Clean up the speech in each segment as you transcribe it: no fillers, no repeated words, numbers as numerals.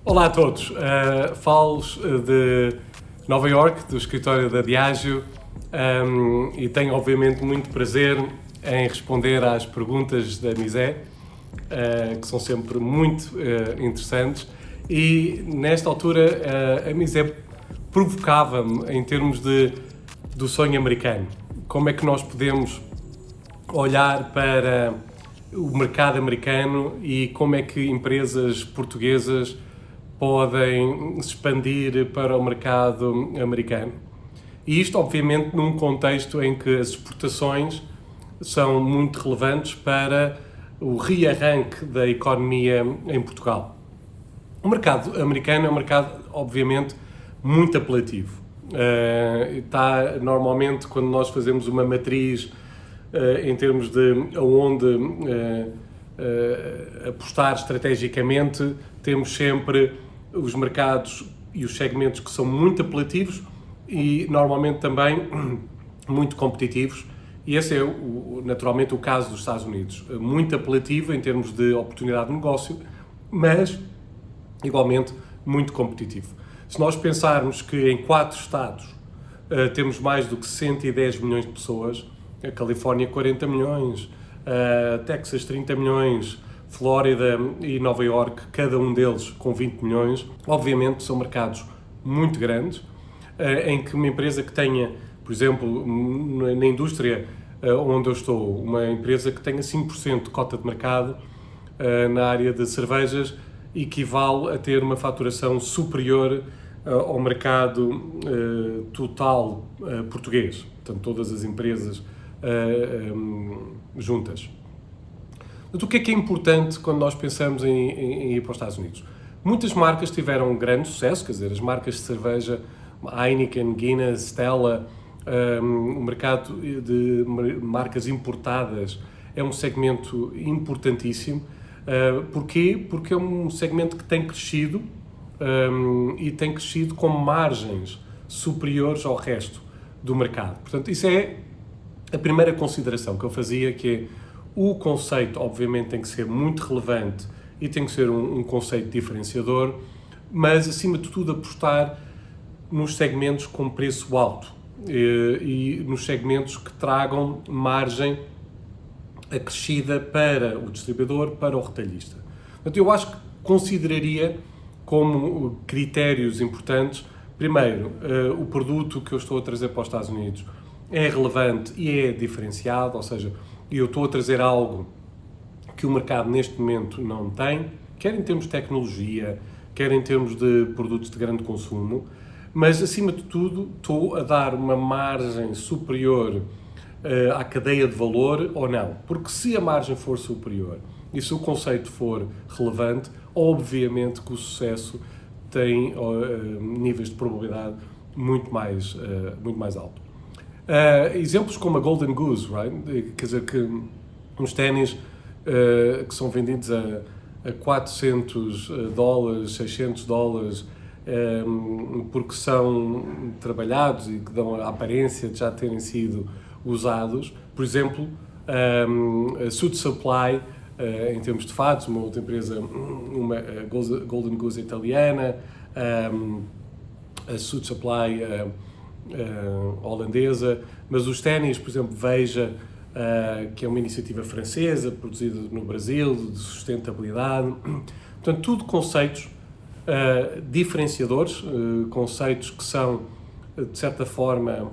Olá a todos, falo-vos de Nova York, do escritório da Diageo, e tenho obviamente muito prazer em responder às perguntas da Misé, que são sempre muito interessantes, e nesta altura a Misé provocava-me em termos do sonho americano. Como é que nós podemos olhar para o mercado americano e como é que empresas portuguesas podem se expandir para o mercado americano. E isto, obviamente, num contexto em que as exportações são muito relevantes para o rearranque da economia em Portugal. O mercado americano é um mercado, obviamente, muito apelativo. Está, normalmente, quando nós fazemos uma matriz em termos de onde apostar estrategicamente, temos sempre os mercados e os segmentos que são muito apelativos e normalmente também muito competitivos, e esse é naturalmente o caso dos Estados Unidos. Muito apelativo em termos de oportunidade de negócio, mas igualmente muito competitivo. Se nós pensarmos que em 4 estados temos mais do que 110 milhões de pessoas, a Califórnia 40 milhões, Texas 30 milhões, Flórida e Nova York, cada um deles com 20 milhões, obviamente são mercados muito grandes, em que uma empresa que tenha, por exemplo, na indústria onde eu estou, uma empresa que tenha 5% de cota de mercado na área de cervejas, equivale a ter uma faturação superior ao mercado total português, portanto todas as empresas juntas. O que é importante quando nós pensamos em ir para os Estados Unidos? Muitas marcas tiveram um grande sucesso, quer dizer, as marcas de cerveja, Heineken, Guinness, Stella, o mercado de marcas importadas é um segmento importantíssimo. Porquê? Porque é um segmento que tem crescido e tem crescido com margens superiores ao resto do mercado. Portanto, isso é a primeira consideração que eu fazia, que é o conceito, obviamente, tem que ser muito relevante e tem que ser um conceito diferenciador, mas, acima de tudo, apostar nos segmentos com preço alto e nos segmentos que tragam margem acrescida para o distribuidor, para o retalhista. Portanto, eu acho que consideraria como critérios importantes, primeiro, o produto que eu estou a trazer para os Estados Unidos é relevante e é diferenciado, ou seja, eu estou a trazer algo que o mercado neste momento não tem, quer em termos de tecnologia, quer em termos de produtos de grande consumo, mas acima de tudo estou a dar uma margem superior à cadeia de valor ou não, porque se a margem for superior e se o conceito for relevante, obviamente que o sucesso tem níveis de probabilidade muito mais alto. Exemplos como a Golden Goose, right? Quer dizer que uns ténis que são vendidos a $400, $600, porque são trabalhados e que dão a aparência de já terem sido usados. Por exemplo, a Suit Supply, em termos de fatos, uma outra empresa, uma Golden Goose italiana, a Suit Supply holandesa, mas os ténis, por exemplo, Veja, que é uma iniciativa francesa, produzida no Brasil, de sustentabilidade. Portanto, tudo conceitos diferenciadores, conceitos que são, de certa forma,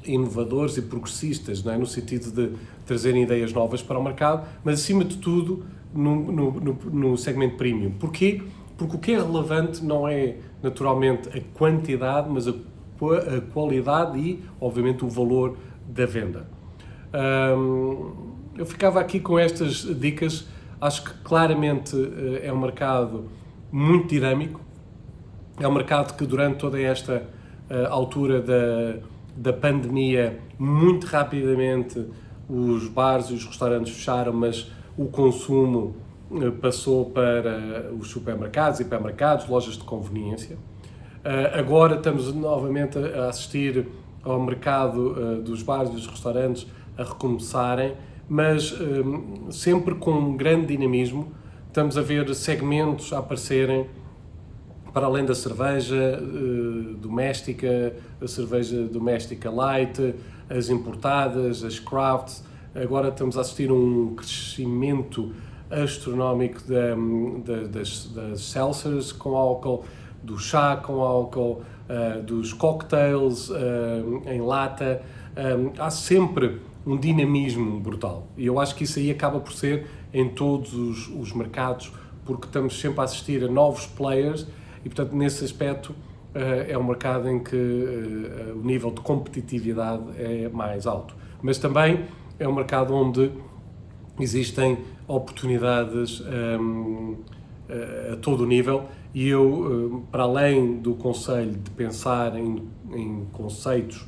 inovadores e progressistas, não é? No sentido de trazerem ideias novas para o mercado, mas, acima de tudo, no segmento premium. Porquê? Porque o que é relevante não é, naturalmente, a quantidade, mas a qualidade e, obviamente, o valor da venda. Eu ficava aqui com estas dicas. Acho que claramente é um mercado muito dinâmico, é um mercado que durante toda esta altura da pandemia, muito rapidamente os bares e os restaurantes fecharam, mas o consumo passou para os supermercados, hipermercados, lojas de conveniência. Agora estamos novamente a assistir ao mercado dos bares e dos restaurantes a recomeçarem, mas sempre com um grande dinamismo. Estamos a ver segmentos a aparecerem para além da cerveja doméstica, a cerveja doméstica light, as importadas, as crafts. Agora estamos a assistir a um crescimento astronómico das seltzers com álcool, do chá com álcool, dos cocktails em lata. Há sempre um dinamismo brutal. E eu acho que isso aí acaba por ser em todos os mercados, porque estamos sempre a assistir a novos players e, portanto, nesse aspecto é um mercado em que o nível de competitividade é mais alto. Mas também é um mercado onde existem oportunidades a todo o nível e eu, para além do conselho de pensar em conceitos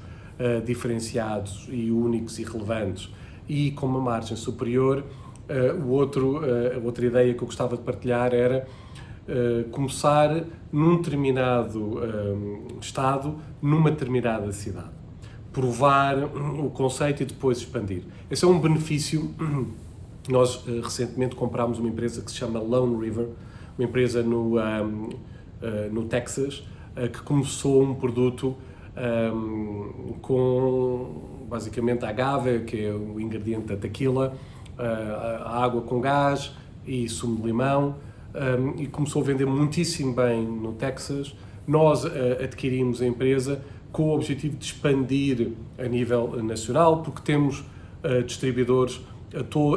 diferenciados e únicos e relevantes e com uma margem superior, a outra ideia que eu gostava de partilhar era começar num determinado estado, numa determinada cidade. Provar o conceito e depois expandir. Esse é um benefício. Nós recentemente comprámos uma empresa que se chama Lone River, uma empresa no Texas, que começou um produto com basicamente a agave, que é o ingrediente da tequila, a água com gás e sumo de limão, e começou a vender muitíssimo bem no Texas. Nós adquirimos a empresa com o objetivo de expandir a nível nacional, porque temos distribuidores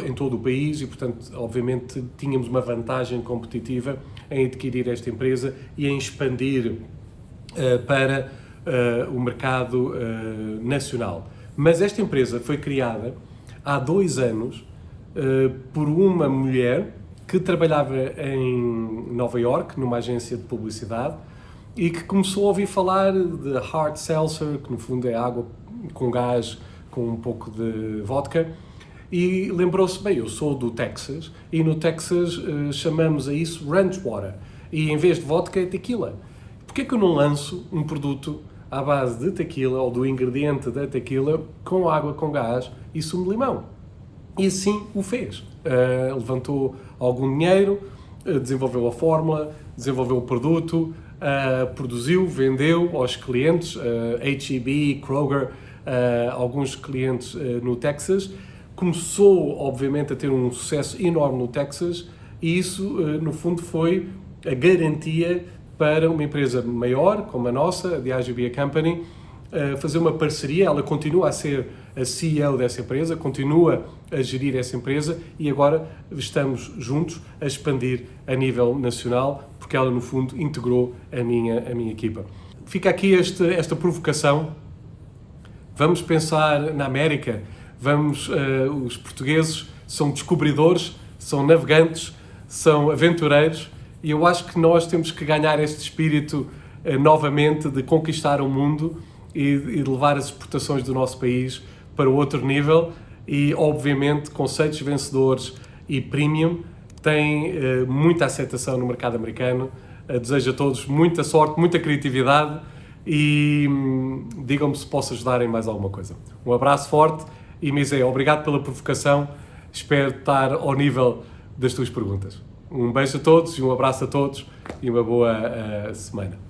em todo o país e, portanto, obviamente, tínhamos uma vantagem competitiva em adquirir esta empresa e em expandir para o mercado nacional. Mas esta empresa foi criada há 2 anos por uma mulher que trabalhava em Nova York, numa agência de publicidade, e que começou a ouvir falar de hard seltzer, que no fundo é água com gás, com um pouco de vodka, e lembrou-se, bem, eu sou do Texas, e no Texas chamamos a isso ranch water, e em vez de vodka é tequila. Porquê que eu não lanço um produto à base de tequila, ou do ingrediente da tequila, com água com gás e sumo de limão? E assim o fez. Levantou algum dinheiro, desenvolveu a fórmula, desenvolveu o produto, produziu, vendeu aos clientes, H-E-B, Kroger, alguns clientes no Texas. Começou, obviamente, a ter um sucesso enorme no Texas e isso, no fundo, foi a garantia para uma empresa maior, como a nossa, a Diageo Beer Company, fazer uma parceria. Ela continua a ser a CEO dessa empresa, continua a gerir essa empresa e agora estamos juntos a expandir a nível nacional, porque ela, no fundo, integrou a minha equipa. Fica aqui esta provocação. Vamos pensar na América, os portugueses são descobridores, são navegantes, são aventureiros e eu acho que nós temos que ganhar este espírito novamente de conquistar o mundo e de levar as exportações do nosso país para outro nível e, obviamente, conceitos vencedores e premium têm muita aceitação no mercado americano. Desejo a todos muita sorte, muita criatividade e digam-me se posso ajudar em mais alguma coisa. Um abraço forte e, Misé, obrigado pela provocação. Espero estar ao nível das tuas perguntas. Um beijo a todos e um abraço a todos e uma boa semana.